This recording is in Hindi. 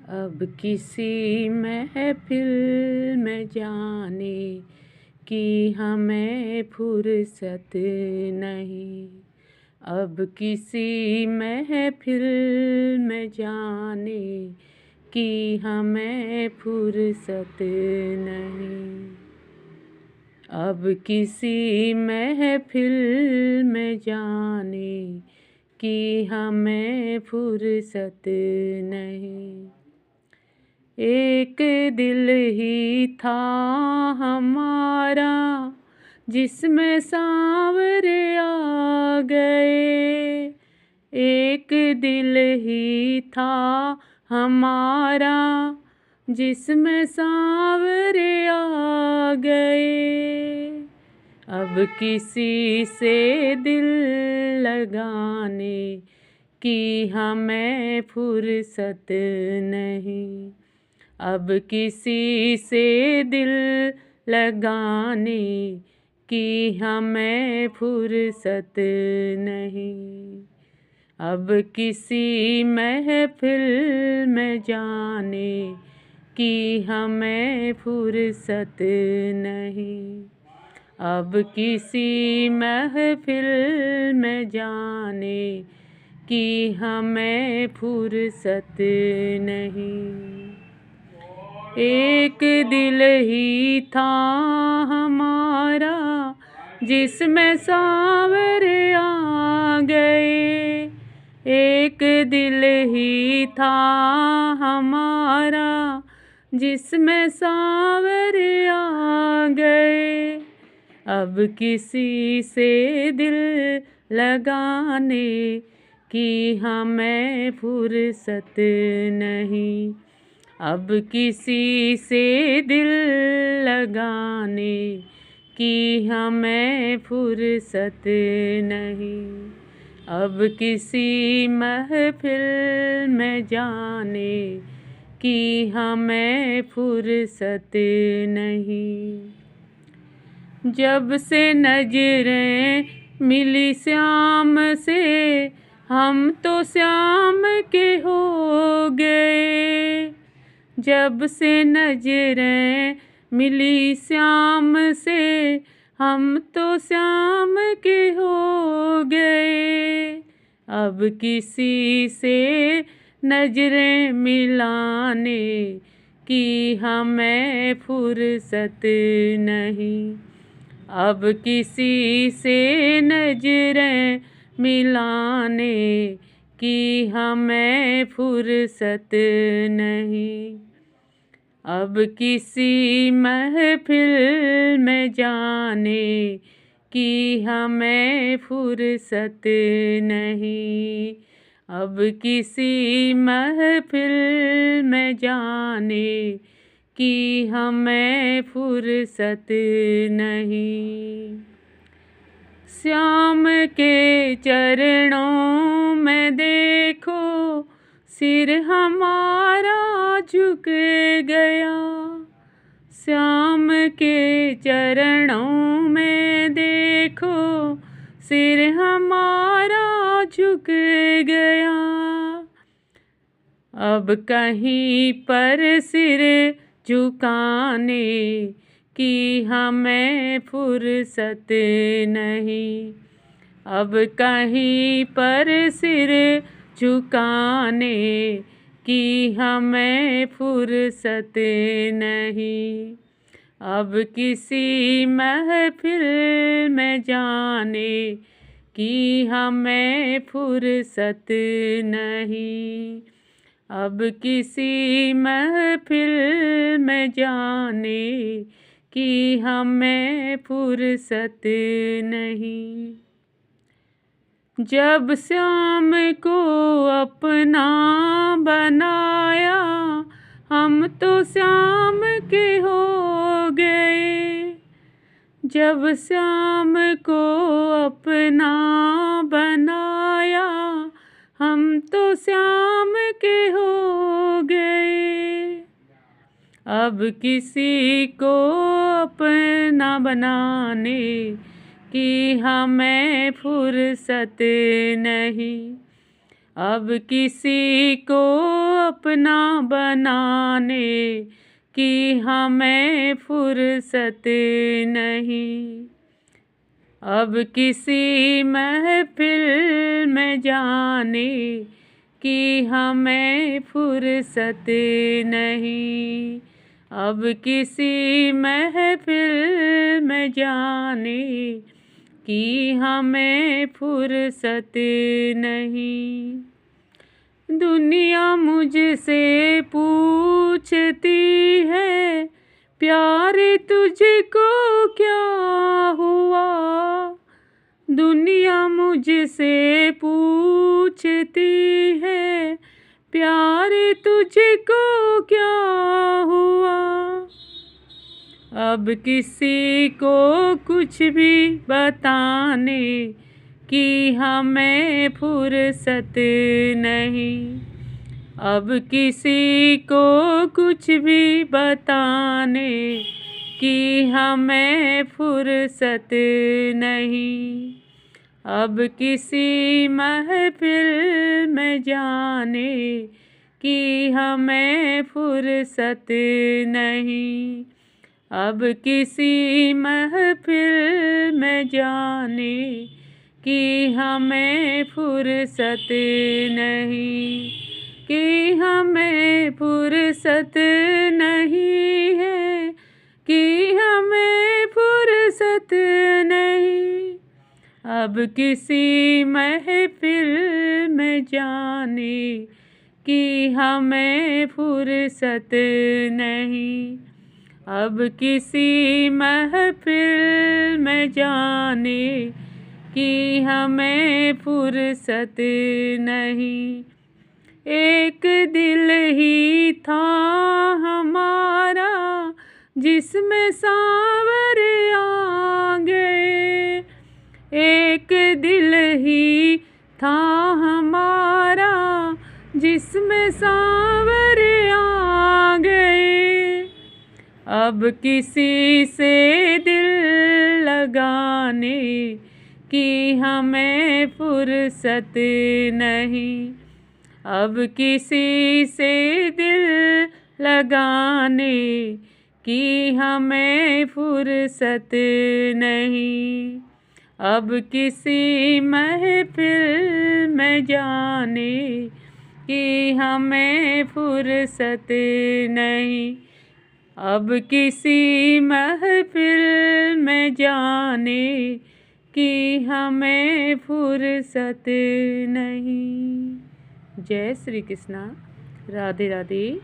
अब किसी महफिल में जाने की हमें फुर्सत नहीं। अब किसी महफिल में जाने की हमें फुर्सत नहीं। अब किसी महफिल में जाने की हमें फुर्सत नहीं। एक दिल ही था हमारा जिसमें सांवरे आ गए। एक दिल ही था हमारा जिसमें सांवरे आ गए। अब किसी से दिल लगाने की हमें फुर्सत नहीं। अब किसी से दिल लगाने की हमें फुर्सत नहीं। अब किसी महफिल में जाने की हमें फुर्सत नहीं। अब किसी महफिल में जाने की हमें फुर्सत नहीं। एक दिल ही था हमारा जिसमें सांवरे आ गए। एक दिल ही था हमारा जिसमें सांवरे आ गए। अब किसी से दिल लगाने की हमें फुर्सत नहीं। अब किसी से दिल लगाने की हमें फुर्सत नहीं। अब किसी महफिल में जाने की हमें फुर्सत नहीं। जब से नजरें मिली श्याम से हम तो श्याम के हो गए। जब से नजरें मिली श्याम से हम तो श्याम के हो गए। अब किसी से नजरें मिलाने की हमें फुर्सत नहीं। अब किसी से नजरें मिलाने की हमें फुर्सत नहीं। अब किसी महफिल में जाने की हमें फुर्सत नहीं। अब किसी महफिल में जाने की हमें फुर्सत नहीं। श्याम के चरणों में देखो सिर हमारा झुक गया। श्याम के चरणों में देखो सिर हमारा झुक गया। अब कहीं पर सिर झुकाने की हमें फुर्सत नहीं। अब कहीं पर सिर झुकाने की हमें फुर्सत नहीं। अब किसी महफिल में जाने की हमें फुर्सत नहीं। अब किसी महफिल में जाने की हमें फुर्सत नहीं। जब श्याम को अपना बनाया हम तो श्याम के हो गए। जब श्याम को अपना बनाया हम तो श्याम के हो गए। अब किसी को अपना बनाने की हमें फुर्सत नहीं। अब किसी को अपना बनाने की हमें फुर्सत नहीं। अब किसी महफिल में जाने की हमें फुर्सत नहीं। अब किसी महफिल में जाने की हमें फुर्सत नहीं। दुनिया मुझसे पूछती है प्यारे तुझको क्या हुआ। दुनिया मुझसे पूछती है प्यारे तुझको क्या हुआ। अब किसी को कुछ भी बताने की हमें फुर्सत नहीं। अब किसी को कुछ भी बताने की हमें फुर्सत नहीं। अब किसी महफिल में जाने की हमें फुर्सत नहीं। अब किसी महफिल में जाने की हमें फुर्सत नहीं। कि हमें फुर्सत नहीं है, कि हमें फुर्सत नहीं। अब किसी महफिल में जाने की हमें फुर्सत नहीं। अब किसी महफिल में जाने की हमें फुर्सत नहीं। एक दिल ही था हमारा जिसमें सांवरे आ गए। एक दिल ही था हमारा जिसमें सांवरे आ गए। अब किसी से दिल लगाने की हमें फुर्सत नहीं। अब किसी से दिल लगाने की हमें फुर्सत नहीं। अब किसी महफिल में जाने की हमें फुर्सत नहीं। अब किसी महफिल में जाने की हमें फुर्सत नहीं। जय श्री कृष्णा। राधे राधे।